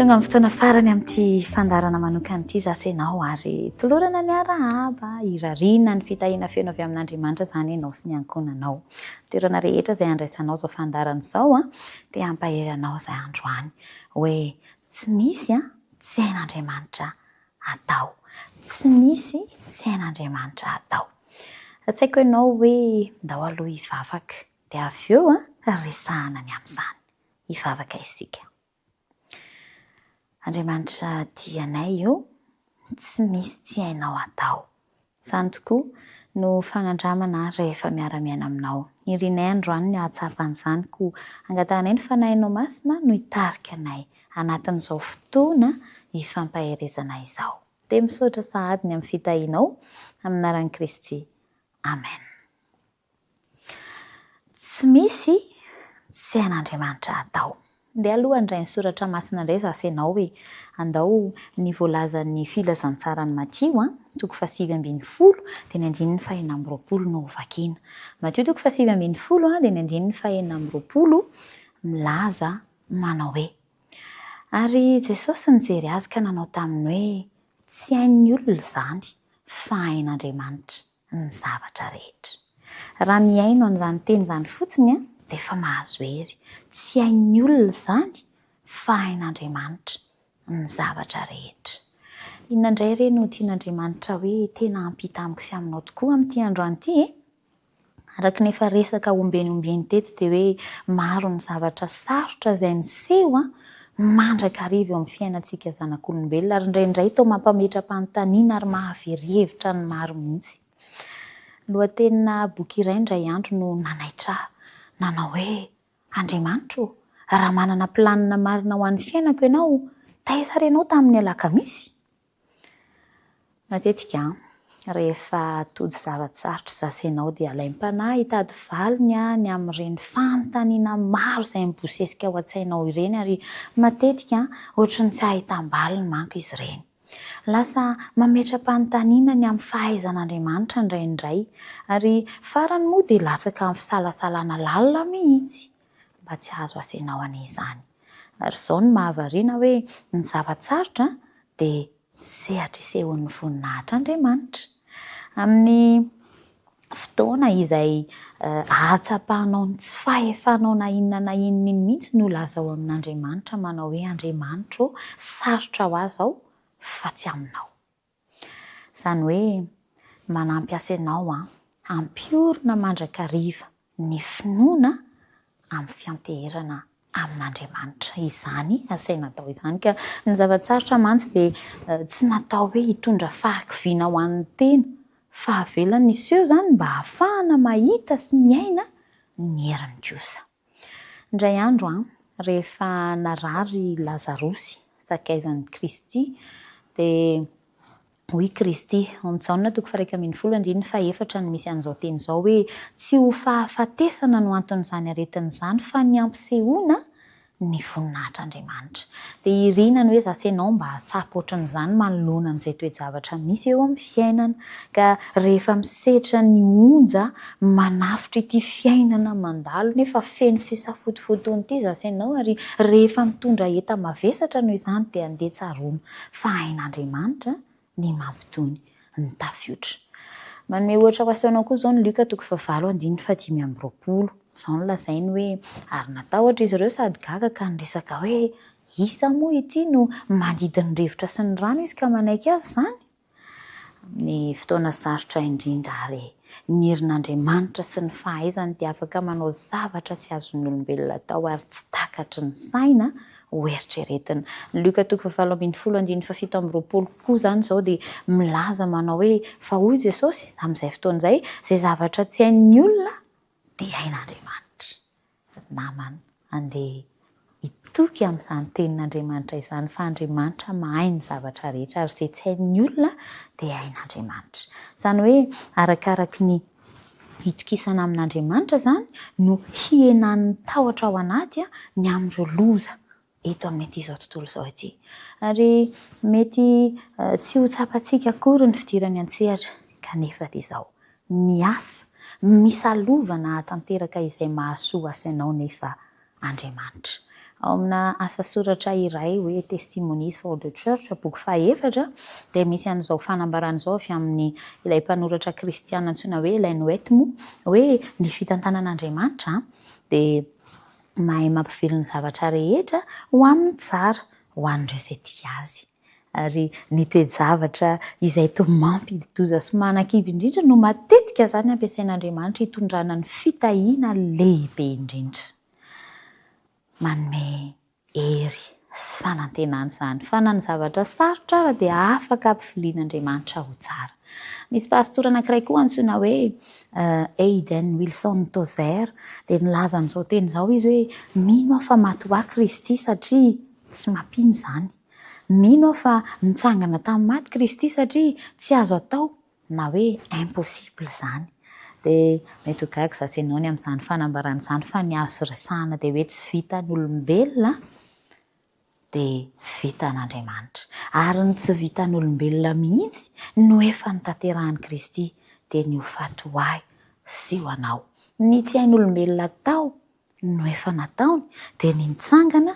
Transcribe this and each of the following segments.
tonga amin'ny fotoana farany amin'ity fandarana manokana ity zasenao ary tolorana ny arahaba irariana ny fitahiana feno avy amin'Andriamanitra izany ianao sy ny ankonanao. Toerana rehetra izay andraisanao izao fandarana izao dia hampahery izay andro any hoe tsy misy tsy hain'Andriamanitra atao. Tsy misy tsy hain'Andriamanitra atao. Atsaiko ianao hoe ndao aloha hivavaka dia avy eo resahana ny amin'izany. Hivavaka isika. Andriamanitra dianay io, tsy misy tsy hainao atao. Izany tokoa no fanandramana rehefa miara-miaina aminao. Irianay androany ny ahatsapan'izany koa angatahanay ny fanahinao masina no hitarika anay anatin'izao fotoana hifampaherezana izao. Dia misaotra sahady ny amin'ny fitahianao amin'ny anaran'i Kristy. Amen. Tsy misy tsy hain'Andriamanitra atao. Dia aloha andray ny soratra masina indray zasenao hoe andao ny voalazan'ny filazantsara ny Matio toko 8:20 dia ny 9:20 no vakiana. Matio toko 8:20 dia ny 9:20 milaza manao hoe ary Jesosy nijery azy ka nanao taminy hoe tsy hain'ny olona izany fa hain'Andriamanitra ny zavatra rehetra. Raha miaino an'izany teny izany fotsiny dia efa mahazo hery. Tsy hain'ny olona izany fa hain'Andriamanitra ny zavatra rehetra. Inona indray re no tian'Andriamanitra hoe tena hampita amiko sy aminao tokoa amin'ity androany ity? Araka ny efa resaka ombeny teto dia hoe maro ny zavatra sarotra izay miseho mandraka hariva eo amin'ny fiainantsika zanak'olombelona ary indraindray toa mampametra-panontaniana ary mahavery hevitra ny maro mihitsy. Lohatenina boky iray indray andro no nanaitra nanao hoe Andriamanitra raha manana planina marina ho an'ny fiainako ianao, taiza renao tamin'ny alakamisy? Matetika rehefa tody zavatsarotra zasenao dia alaim-panahy hitady valiny ny amin'ireny fanontaniana maro izay mibosesika ao an-tsainao ireny ary matetika ohatran'ny tsy hahitam-baliny manko izy ireny. Lasa mametra-panontaniana ny amin'ny fahaizan'Andriamanitra indraindray ary farany moa dia latsaka amin'ny fisalasalana lalina mihitsy mba tsy azo asenao an'izany. Ary izao ny mahavariana hoe ny zavatsarotra dia sehatra isehon'ny voninahitr'Andriamanitra. Amin'ny fotoana izay ahatsapahanao ny tsy fahefanao na inona mihitsy no lazao amin'Andriamanitra manao hoe Andriamanitra sarotra ho azy ao fa tsy aminao. Izany hoe manampy asanao hampiorina mandrakariva ny finoana amin'ny fianteherana amin'Andriamanitra. Izany asaina atao izany ka ny zavatsarotra mantsy dia tsy natao hoe hitondra fahakiviana ho an'ny tena fa avelany iseho izany mba ahafahana mahita sy miaina ny herin'ny Diosa. Indray andro rehefa narary Lazarosy sakaizan'i Kristy dia hoy Kristy Jaona toko 1:14 no misy an'izao teny izao hoe tsy ho fahafatesana no anton'izany aretin'izany fa ny ampisehoana ny voninahitr'Andriamanitra. Dia irinana hoe zasenao mba hatsapa ohatran'izany manoloana an'izay toe-javatra misy eo amin'ny fiainana ka rehefa misehatra ny onja manafitra ity fiainana mandalo nefa feno fisafotofotony ity zasenao ary rehefa mitondra enta-mavesatra noho izany dia andeha tsaroana fa hain'Andriamanitra ny mampitony ny tafiotra. Manome ohatra ho asanao koa izao ny Luka toko 9:5-20. Izao no lazainy hoe ary natahotra izy ireo sady gaga ka niresaka hoe isa moa ity no manidiny ny rivotra sy ny rano izy ka manaiky azy izany? Ny fotoana sarotra indrindra ary ny herin'Andriamanitra sy ny fahaizany dia afaka manao zavatra tsy azon'ny olombelona atao ary tsy takatry ny saina ho eritreretina. Ny Luka toko 7:17 koa izany izao dia milaza manao hoe fa hoy Jesosy amin'izay fotoana izay izay zavatra tsy hain'ny olona dia hain'Andriamanitra. Namana andeha hitoky amin'izany tenin'Andriamanitra izany fa Andriamanitra mahay ny zavatra rehetra ary izay tsy hain'ny olona dia hain'Andriamanitra. Izany hoe arakaraky ny hitokisana amin'Andriamanitra izany no hienan'ny tahotra ao anaty ny amin'ireo loza eto amin'ity izao tontolo izao ity. Ary mety tsy ho tsapantsika akory ny fidirany an-tsehatra kanefa dia izao miasa misalovana hatanteraka izay mahasoa asanao nefa Andriamanitra. ao amina asa soratra iray hoe testimonies for the church boky 7 dia misy an'izao fanambaran'izao avy amin'ny ilay mpanoratra kristiana antsoina hoe Ellen White moa hoe ny fitantanan'Andriamanitra dia mahay mampivelona zavatra rehetra ho amin'ny tsara ho an'ireo izay tia azy. Ary ny toe-javatra izay toa mampidi-doza sy manan-kibo indrindra no matetika izany ampiasain'Andriamanitra hitondrana ny fitahiana lehibe indrindra. Manome hery sy fanantenana izany fa na ny zavatra sarotra ara dia afaka ampifilian'Andriamanitra ho tsara. Misy pastora anankiray koa antsoina hoe Hayden Wilson Tozer dia nilaza an'izao teny izao izy hoe mino aho fa maty ho ahy Kristy satria tsy mampino izany. Mino aho fa nitsangana tamin'ny maty Kristy satria tsy azo atao na hoe impossible izany. Dia mety ho gaga zaza ianao ny amin'izany fanambarana izany fa ny azo resahana dia hoe tsy vitan'olombelona dia vitan'Andriamanitra. Ary ny tsy vitan'olombelona mihitsy no efa nitanterahany Kristy dia ny ho faty ho ahy sy ho anao. Ny tsy hain'olombelona tao no efa nataony dia ny nitsangana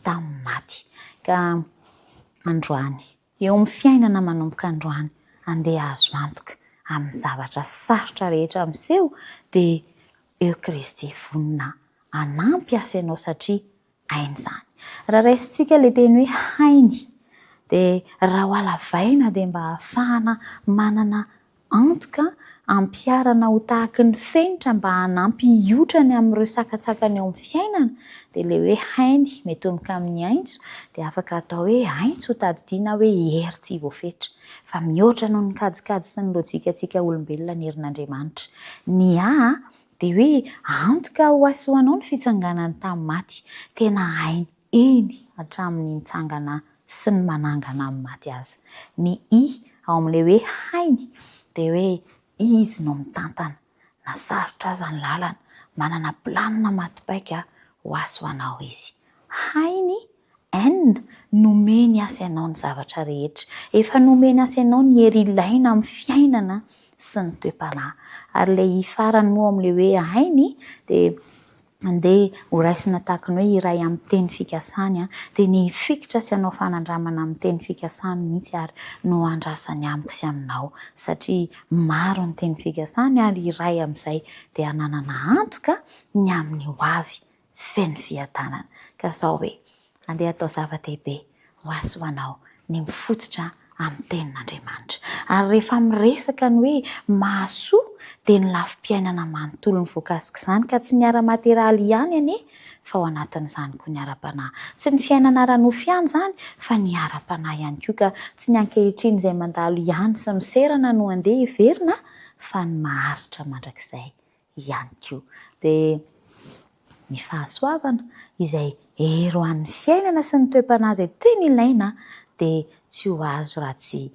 tamin'ny maty. Ka androany, eo amin'ny fiainana manomboka androany, andeha azo antoka amin'ny zavatra sarotra rehetra miseho dia eo Kristy vonona hanampy asa ianao satria hainy izany. Raha raisintsika ilay teny hoe hainy dia raha ho alavaina dia mba ahafahana manana antoka ampiarana ho tahaky ny fenitra mba hanampy hiotrany amin'ireo sakatsakany eo amin'ny fiainana dia ilay hoe hainy metomboka amin'ny aintso dia afaka atao hoe aintso tadidiana hoe hery tsy voafetra fa mihoatra noho ny kajikajy sy ny lôjikantsika olombelona ny herin'Andriamanitra. Ny dia hoe antoka ho azy ho anao ny fitsanganany tamin'ny maty tena hainy eny hatramin'ny nitsangana sy ny manangana amin'ny maty aza. Ny ao amin'ilay hoe hainy dia hoe izy no mitantana na sarotra aza ny lalana manana planina matipaika ho azy ho anao izy. Hainy enina nomeny asa ianao ny zavatra rehetra. Efa nomeny asa ianao ny hery ilaina amin'ny fiainana sy ny toe-panahy. Ary ilay farany moa amin'ilay hoe hainy dia andeha ho raisina tahaka ny hoe iray amin'ny teny fikasany dia ny fikitra sy anao fanandramana amin'ny teny fikasany mihitsy ary no andrasany amiko sy aminao satria maro ny teny fikasany ary iray amin'izay dia hananana antoka ny amin'ny ho avy feno fiadanana. Ka izao hoe andeha atao zava-dehibe ho azy ho anao ny mifototra amin'ny tenin'Andriamanitra. Ary rehefa miresaka ny hoe mahasoa dia ny lafim-piainana manontolo ny voakasika izany ka tsy ny ara-materaly ihany anie fa ao anatin'izany koa ny ara-panahy. Tsy ny fiainana ara-nofy ihany izany fa ny ara-panahy ihany koa ka tsy ny ankehitriny izay mandalo ihany sy miserana no andeha hiverina fa ny maharitra mandrakizay ihany koa. Dia ny fahasoavana izay hery ho an'ny fiainana sy ny toe-panahy izay tena ilaina dia tsy ho azo raha tsy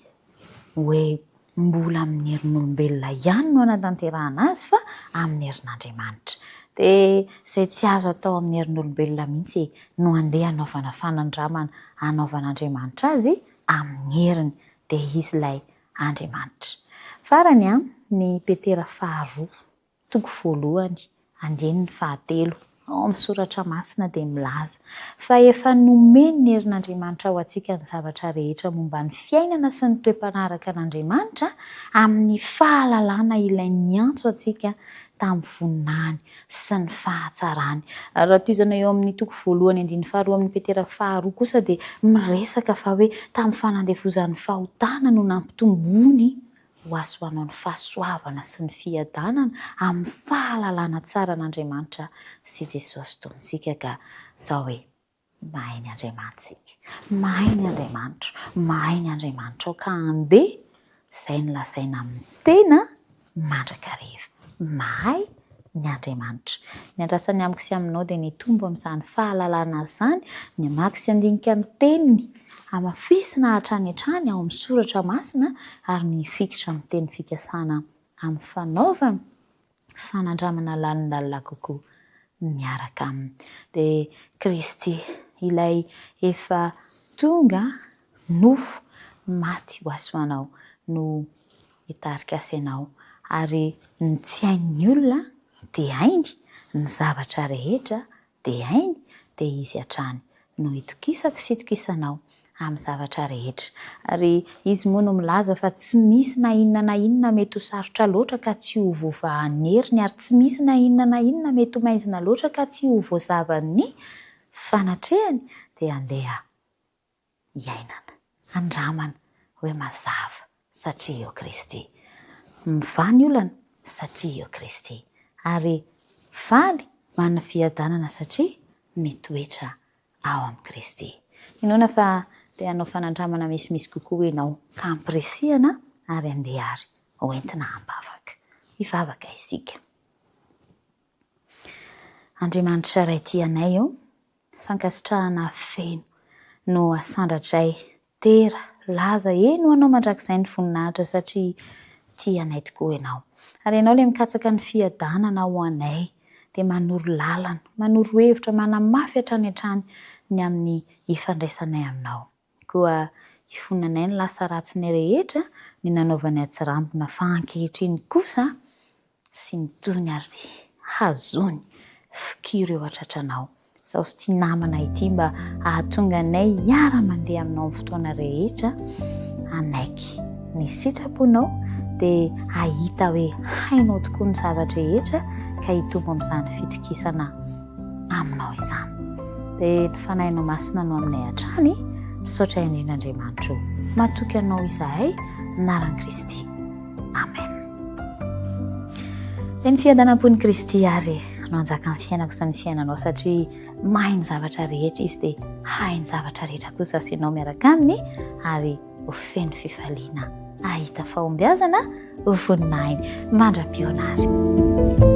hoe mbola amin'ny herin'olombelona ihany no anatanterahana azy fa amin'ny herin'Andriamanitra. Dia izay tsy azo atao amin'ny herin'olombelona mihitsy no andeha hanaovana fanandramana hanaovan'Andriamanitra azy amin'ny heriny dia izy ilay Andriamanitra. Farany ny Petera 2:1 andininy 3 ao amin'ny soratra masina dia milaza fa efa nomeny ny herin'Andriamanitra ho antsika ny zavatra rehetra momba ny fiainana sy ny toe-panaraka an'Andriamanitra amin'ny fahalalana ilain'ny antso antsika tamin'ny voninahiny sy ny fahatsarany. Raha toizana eo amin'ny 1:2 amin'ny Petera 2 kosa dia miresaka fa hoe tamin'ny fanandevozan'ny fahotana no nampitombony ho azy ho anao ny fahasoavana sy ny fiadanana amin'ny fahalalana tsara an'Andriamanitra sy Jesosy tomponsika. Ka izao hoe mahay ny Andriamanitra, mahay ny Andriamanitra, mahay ny Andriamanitra ao ka andeha izay no lazaina amin'ny tena mandrakariva. Mahay ny Andriamanitra. Ny andrasany amiko sy aminao dia ny tombo amin'izany fahalalana izany ny hamaky sy handinika ny teniny amafisina hatrany hatrany ao amin'ny soratra masina ary ny fikitra amin'ny teny fikasana amin'ny fanaovana fanandramana lalindalina kokoa miaraka aminy. Dia Kristy ilay efa tonga nofo maty ho azy ho anao no hitarika asainao ary ny tsy hain'ny olona dia hainy, ny zavatra rehetra dia hainy, dia izy hatrany no hitokisako sy hitokisanao amin'ny zavatra rehetra. Ary izy moa no milaza fa tsy misy na inona mety ho sarotra loatra ka tsy ho voavahan'ny heriny, ary tsy misy na inona mety ho maizina loatra ka tsy ho voazavan'ny fanatrehany, dia andeha hiainana, andramana hoe mazava satria eo Kristy. Mivany olana satria eo Kristy. Ary faly manana fiadanana satria mitoetra ao amin'ny Kristy. Inoana fa dia hanao fanandramana misimisy kokoa ianao ka ampirisihana ary andeha ary hoentina hambavaka. Hivavaka isika. Andriamanitra iray tianay fankasitrahana feno no asandratray tera laza eno anao mandrakizay ny voninahitra satria tianay tokoa ianao. Ary ianao ilay mikatsaka ny fiadanana ho anay dia manoro lalana, manoro hevitra, manamafy hatrany hatrany ny amin'ny ifandraisanay aminao. Koa hifonanay ny lasa ratsinay rehetra ny nanaovanay atsirambina fa ankehitriny kosa sy nitony ary hazony fikiry eo atratranao. Sao sy tia namana ity mba ahatonga anay hiara-mandeha aminao amin'ny fotoana rehetra, anaiky ny sitraponao dia ahita hoe hainao tokoa ny zavatra rehetra ka hitombo amin'izany fitokisana aminao izany. Dia ny fanahinao masina no aminay hatrany, misaotra indrindrandriamanitra matoky anao izahay anaran'i Kristy. Amen. Dia ny fiadanam-pon'i Kristy ary no anjaka ny fiainako sy ny fiainanao satria mahay ny zavatra rehetra izy dia hay ny zavatra rehetra kosa asianao miaraka aminy ary ho feno fifaliana, ahita fahombiazana ho voninahiny mandra-pionary.